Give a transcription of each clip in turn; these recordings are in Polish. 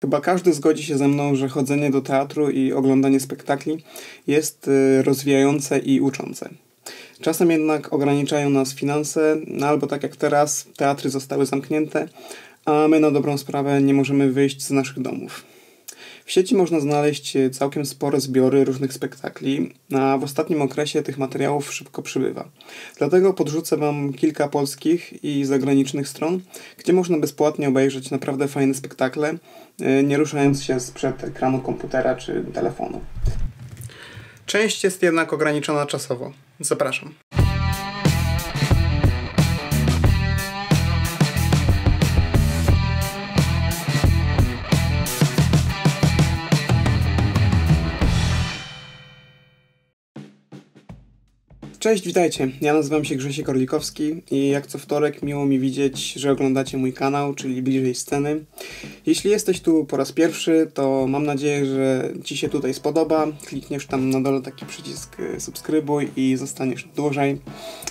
Chyba każdy zgodzi się ze mną, że chodzenie do teatru i oglądanie spektakli jest rozwijające i uczące. Czasem jednak ograniczają nas finanse, albo tak jak teraz, teatry zostały zamknięte, a my na dobrą sprawę nie możemy wyjść z naszych domów. W sieci można znaleźć całkiem spore zbiory różnych spektakli, a w ostatnim okresie tych materiałów szybko przybywa. Dlatego podrzucę Wam kilka polskich i zagranicznych stron, gdzie można bezpłatnie obejrzeć naprawdę fajne spektakle, nie ruszając się sprzed ekranu komputera czy telefonu. Część jest jednak ograniczona czasowo. Zapraszam. Cześć, witajcie. Ja nazywam się Grzesiek Orlikowski i jak co wtorek miło mi widzieć, że oglądacie mój kanał, czyli Bliżej Sceny. Jeśli jesteś tu po raz pierwszy, to mam nadzieję, że Ci się tutaj spodoba. Klikniesz tam na dole taki przycisk subskrybuj i zostaniesz dłużej.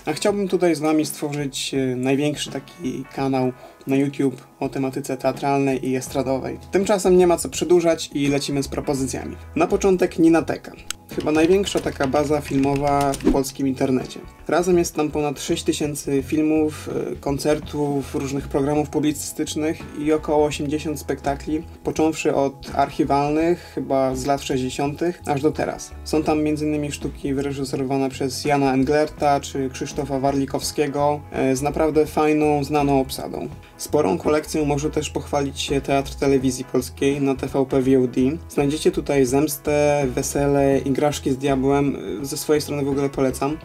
A chciałbym tutaj z Wami stworzyć największy taki kanał na YouTube o tematyce teatralnej i estradowej. Tymczasem nie ma co przedłużać i lecimy z propozycjami. Na początek Ninateka. Chyba największa taka baza filmowa w polskim internecie. Razem jest tam ponad 6000 filmów, koncertów, różnych programów publicystycznych i około 80 spektakli, począwszy od archiwalnych, chyba z lat 60., aż do teraz. Są tam m.in. sztuki wyreżyserowane przez Jana Englerta czy Krzysztofa Warlikowskiego z naprawdę fajną, znaną obsadą. Sporą kolekcją może też pochwalić się Teatr Telewizji Polskiej na TVP VOD. Znajdziecie tutaj Zemstę, Wesele, Igraszki z Diabłem. Ze swojej strony w ogóle polecam.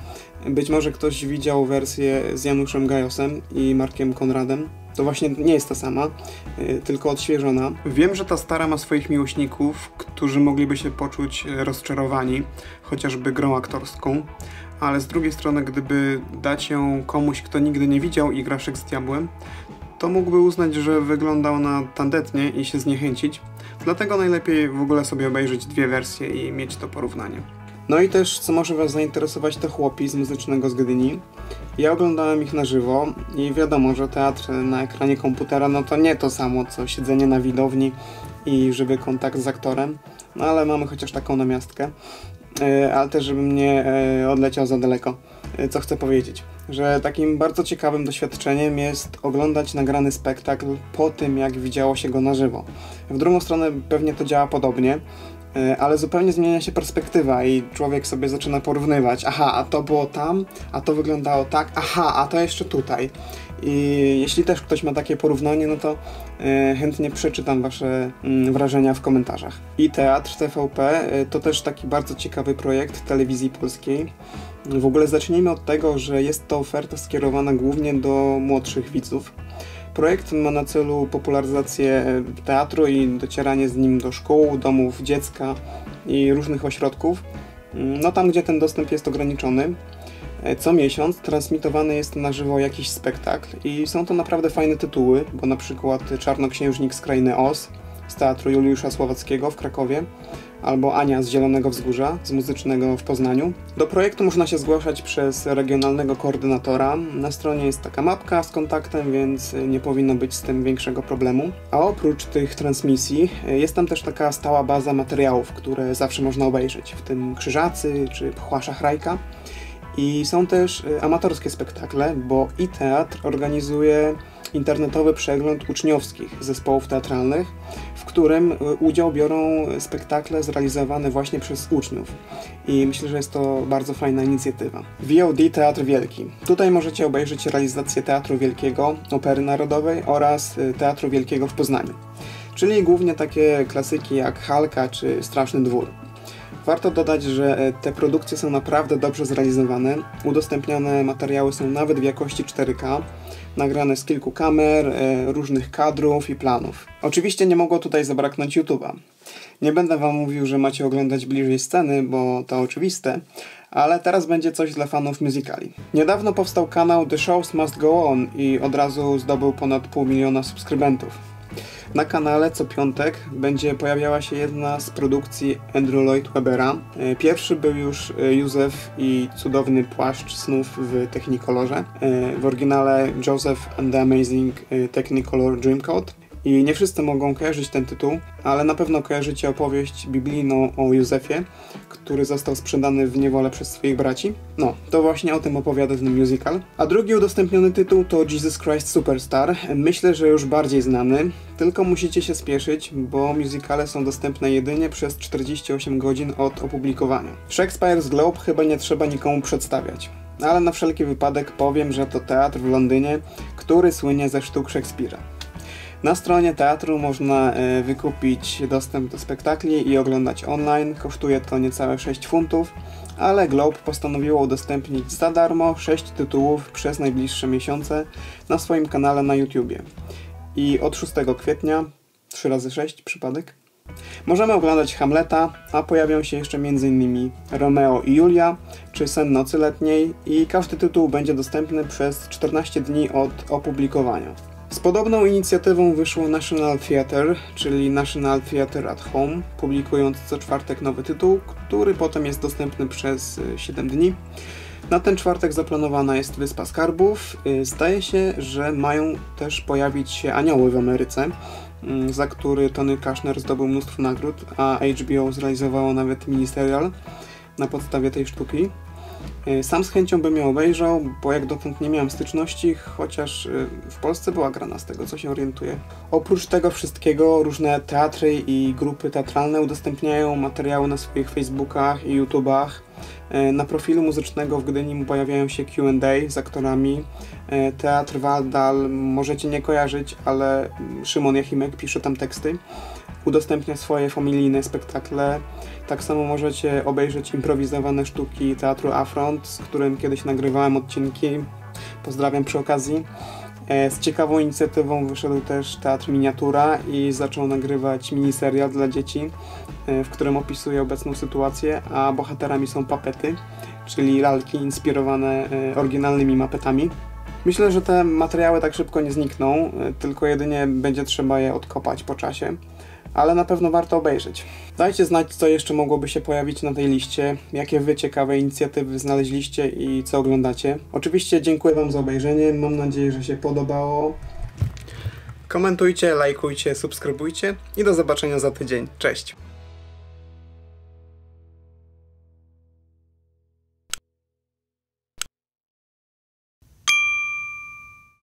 Być może ktoś widział wersję z Januszem Gajosem i Markiem Konradem. To właśnie nie jest ta sama, tylko odświeżona. Wiem, że ta stara ma swoich miłośników, którzy mogliby się poczuć rozczarowani, chociażby grą aktorską. Ale z drugiej strony, gdyby dać ją komuś, kto nigdy nie widział Igraszek z Diabłem, to mógłby uznać, że wygląda ona tandetnie i się zniechęcić. Dlatego najlepiej w ogóle sobie obejrzeć dwie wersje i mieć to porównanie. No i też, co może Was zainteresować, to Chłopi z Muzycznego z Gdyni. Ja oglądałem ich na żywo i wiadomo, że teatr na ekranie komputera no to nie to samo, co siedzenie na widowni i żywy kontakt z aktorem. No ale mamy chociaż taką namiastkę. Ale też, żebym nie odleciał za daleko. Co chcę powiedzieć? Że takim bardzo ciekawym doświadczeniem jest oglądać nagrany spektakl po tym, jak widziało się go na żywo. W drugą stronę pewnie to działa podobnie, ale zupełnie zmienia się perspektywa i człowiek sobie zaczyna porównywać. Aha, a to było tam, a to wyglądało tak, aha, a to jeszcze tutaj. I jeśli też ktoś ma takie porównanie, no to chętnie przeczytam Wasze wrażenia w komentarzach. I Teatr TVP to też taki bardzo ciekawy projekt Telewizji Polskiej. W ogóle zacznijmy od tego, że jest to oferta skierowana głównie do młodszych widzów. Projekt ma na celu popularyzację teatru i docieranie z nim do szkół, domów dziecka i różnych ośrodków, no tam gdzie ten dostęp jest ograniczony. Co miesiąc transmitowany jest na żywo jakiś spektakl i są to naprawdę fajne tytuły, bo na przykład Czarnoksiężnik z Krainy Oz z Teatru Juliusza Słowackiego w Krakowie albo Ania z Zielonego Wzgórza z Muzycznego w Poznaniu. Do projektu można się zgłaszać przez regionalnego koordynatora. Na stronie jest taka mapka z kontaktem, więc nie powinno być z tym większego problemu. A oprócz tych transmisji jest tam też taka stała baza materiałów, które zawsze można obejrzeć, w tym Krzyżacy czy Pchła Szachrajka. I są też amatorskie spektakle, bo iTeatr organizuje internetowy przegląd uczniowskich zespołów teatralnych, w którym udział biorą spektakle zrealizowane właśnie przez uczniów. I myślę, że jest to bardzo fajna inicjatywa. VOD Teatr Wielki. Tutaj możecie obejrzeć realizację Teatru Wielkiego, Opery Narodowej oraz Teatru Wielkiego w Poznaniu. Czyli głównie takie klasyki jak Halka czy Straszny Dwór. Warto dodać, że te produkcje są naprawdę dobrze zrealizowane. Udostępniane materiały są nawet w jakości 4K, nagrane z kilku kamer, różnych kadrów i planów. Oczywiście nie mogło tutaj zabraknąć YouTube'a. Nie będę Wam mówił, że macie oglądać Bliżej Sceny, bo to oczywiste, ale teraz będzie coś dla fanów musicali. Niedawno powstał kanał The Shows Must Go On i od razu zdobył ponad 500 000 subskrybentów. Na kanale co piątek będzie pojawiała się jedna z produkcji Andrew Lloyd Webbera. Pierwszy był już Józef i cudowny płaszcz snów w Technicolorze. W oryginale Joseph and the Amazing Technicolor Dreamcoat. I nie wszyscy mogą kojarzyć ten tytuł, ale na pewno kojarzycie opowieść biblijną o Józefie, który został sprzedany w niewolę przez swoich braci. No, to właśnie o tym opowiada ten musical. A drugi udostępniony tytuł to Jesus Christ Superstar. Myślę, że już bardziej znany, tylko musicie się spieszyć, bo musicale są dostępne jedynie przez 48 godzin od opublikowania. Shakespeare's Globe chyba nie trzeba nikomu przedstawiać. Ale na wszelki wypadek powiem, że to teatr w Londynie, który słynie ze sztuk Szekspira. Na stronie teatru można wykupić dostęp do spektakli i oglądać online. Kosztuje to niecałe 6 funtów, ale Globe postanowiło udostępnić za darmo 6 tytułów przez najbliższe miesiące na swoim kanale na YouTubie. I od 6 kwietnia, 3 razy 6 przypadek, możemy oglądać Hamleta, a pojawią się jeszcze m.in. Romeo i Julia, czy Sen nocy letniej i każdy tytuł będzie dostępny przez 14 dni od opublikowania. Z podobną inicjatywą wyszło National Theatre, czyli National Theatre at Home, publikując co czwartek nowy tytuł, który potem jest dostępny przez 7 dni. Na ten czwartek zaplanowana jest Wyspa Skarbów. Zdaje się, że mają też pojawić się Anioły w Ameryce, za który Tony Kushner zdobył mnóstwo nagród, a HBO zrealizowało nawet miniserial na podstawie tej sztuki. Sam z chęcią bym ją obejrzał, bo jak dotąd nie miałem styczności, chociaż w Polsce była grana z tego, co się orientuję. Oprócz tego wszystkiego różne teatry i grupy teatralne udostępniają materiały na swoich Facebookach i YouTubach. Na profilu muzycznego w Gdyni pojawiają się Q&A z aktorami. Teatr Waldal możecie nie kojarzyć, ale Szymon Jachimek pisze tam teksty. Udostępnia swoje familijne spektakle. Tak samo możecie obejrzeć improwizowane sztuki Teatru Afront, z którym kiedyś nagrywałem odcinki. Pozdrawiam przy okazji. Z ciekawą inicjatywą wyszedł też Teatr Miniatura i zaczął nagrywać miniserial dla dzieci, w którym opisuje obecną sytuację, a bohaterami są papety, czyli lalki inspirowane oryginalnymi mapetami. Myślę, że te materiały tak szybko nie znikną, tylko jedynie będzie trzeba je odkopać po czasie, ale na pewno warto obejrzeć. Dajcie znać, co jeszcze mogłoby się pojawić na tej liście, jakie wy ciekawe inicjatywy znaleźliście i co oglądacie. Oczywiście dziękuję wam za obejrzenie, mam nadzieję, że się podobało. Komentujcie, lajkujcie, subskrybujcie i do zobaczenia za tydzień. Cześć!